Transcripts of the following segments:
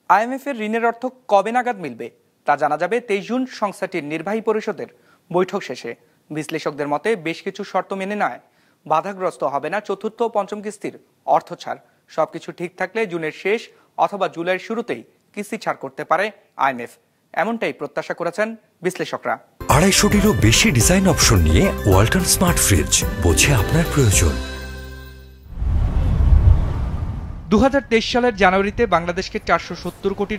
IMF এর ঋণের অর্থ কবে নাগাদ মিলবে তা জানা যাবে 23 জুন সংস্থাটির নির্বাহী পরিষদের বৈঠক শেষে। বিশ্লেষকদের মতে বেশ কিছু শর্ত মেনে নেয় বাধাগ্রস্ত হবে না চতুর্থ ও পঞ্চম কিস্তির অর্থ ছাড়। সবকিছু ঠিক থাকলে জুনের শেষ অথবা জুলাইয়ের শুরুতেই কিস্তি ছাড় করতে পারে আইএমএফ, এমনটাই প্রত্যাশা করেছেন বিশ্লেষকরা। 250-টিরও বেশি ডিজাইন অপশন নিয়ে ওয়ালটন স্মার্ট ফ্রিজ, বোঝে আপনার প্রয়োজন। 2023 সালের জানুয়ারিতে বাংলাদেশকে $470 কোটি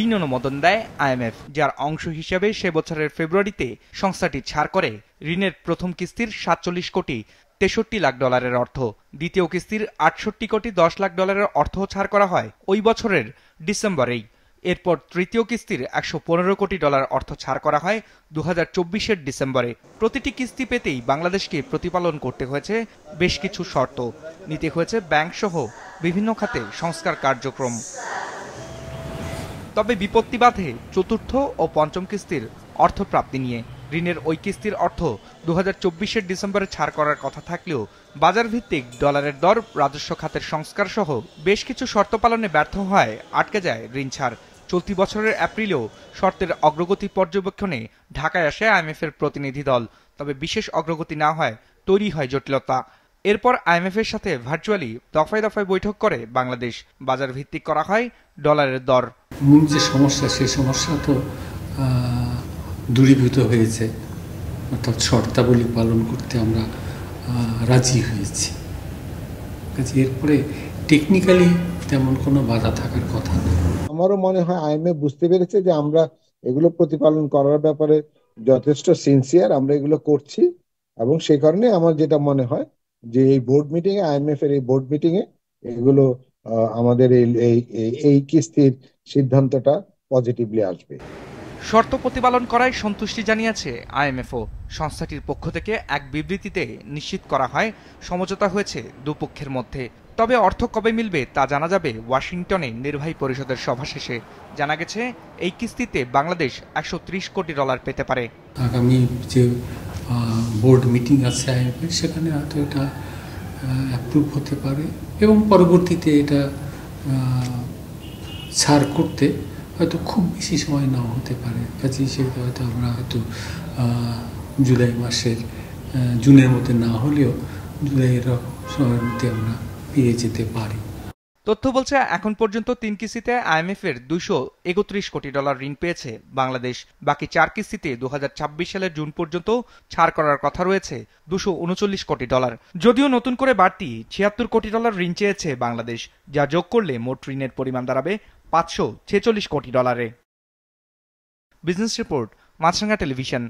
ঋণ অনুমোদন দেয় আইএমএফ, যার অংশ হিসেবে সে বছরের ফেব্রুয়ারিতে সংস্থাটি ছাড় করে ঋণের প্রথম কিস্তির $47 কোটি 63 লাখ অর্থ। দ্বিতীয় কিস্তির $68 কোটি 10 লাখ অর্থ ছাড় করা হয় ওই বছরের ডিসেম্বরেই। এরপর তৃতীয় কিস্তির $115 কোটি অর্থ ছাড় করা হয় 2024-এর ডিসেম্বরে। প্রতিটি কিস্তি পেতেই বাংলাদেশকে প্রতিপালন করতে হয়েছে বেশ কিছু শর্ত, নিতে হয়েছে ব্যাংক সহ বিভিন্ন খাতে সংস্কার কার্যক্রম। তবে বিপত্তি বাধে চতুর্থ ও পঞ্চম কিস্তির অর্থপ্রাপ্তি নিয়ে। ঋণের ওই কিস্তির অর্থ 2024-এর ডিসেম্বরে ছাড় করার কথা থাকলেও বাজার ভিত্তিক ডলারের দর, রাজস্ব খাতের সংস্কার সহ বেশ কিছু শর্ত পালনে ব্যর্থ হয় আটকে যায় ঋণ ছাড়। চলতি বছরের এপ্রিলেও শর্তের অগ্রগতি পর্যবেক্ষণে ঢাকায় আসে আইএমএফ এর প্রতিনিধি দল, তবে বিশেষ অগ্রগতি না হয় তৈরি হয় জটিলতা। এরপর আইএমএফ এর সাথে ভার্চুয়ালি দফায় দফায় বৈঠক করে বাংলাদেশ। বাজার ভিত্তিক করা হয় ডলারের দর। মূল যে সমস্যা, সেই সমস্যা তো দূরীভূত হয়েছে, অর্থাৎ শর্তাবলী পালন করতে আমরা রাজি হয়েছি। এরপরে টেকনিক্যালি তেমন কোনো বাধা থাকার কথা না। আমারও মনে হয় আইএমএফ বুঝতে পেরেছে যে আমরা এগুলো প্রতিপালন করার ব্যাপারে যথেষ্ট সিনসিয়ার, আমরা এগুলো করছি, এবং সেই কারণে আমার যেটা মনে হয় যে এই বোর্ড মিটিং এ, আইএমএফ এর এই বোর্ড মিটিং এ এগুলো আমাদের এই কিস্তির সিদ্ধান্তটা পজিটিভলি আসবে। শর্ত প্রতিপালন করায় সন্তুষ্টি জানিয়েছে আইএমএফও। সংস্থাটির পক্ষ থেকে এক বিবৃতিতে নিশ্চিত করা হয় সমঝোতা হয়েছে দুপক্ষের মধ্যে। তবে অর্থ কবে মিলবে তা জানা যাবে ওয়াশিংটনে নির্বাহী পরিষদের সভা শেষে। জানা গেছে এই কিস্তিতে বাংলাদেশ $130 কোটি পেতে পারে। আগামী যে বোর্ড মিটিং আছে আইএমএফ, সেখানে হয়তো এটা অ্যাপ্রুভ হতে পারে এবং পরবর্তীতে এটা ছাড় করতে হয়তো খুব বেশি সময় নাও হতে পারে। কাজে সেটা হয়তো আমরা হয়তো জুলাই মাসের জুনের মধ্যে না হলেও জুলাইয়ের সময়ের মধ্যে আমরা পেয়ে যেতে পারি। তথ্য বলছে এখন পর্যন্ত 3 কিস্তিতে আইএমএফ এর $231 কোটি ঋণ পেয়েছে বাংলাদেশ। বাকি 4 কিস্তিতে 2026 সালের জুন পর্যন্ত ছাড় করার কথা রয়েছে $239 কোটি। যদিও নতুন করে বাড়তি $76 কোটি ঋণ চেয়েছে বাংলাদেশ, যা যোগ করলে মোট ঋণের পরিমাণ দাঁড়াবে $546 কোটি। বিজনেস রিপোর্ট, মাছরাঙা টেলিভিশন।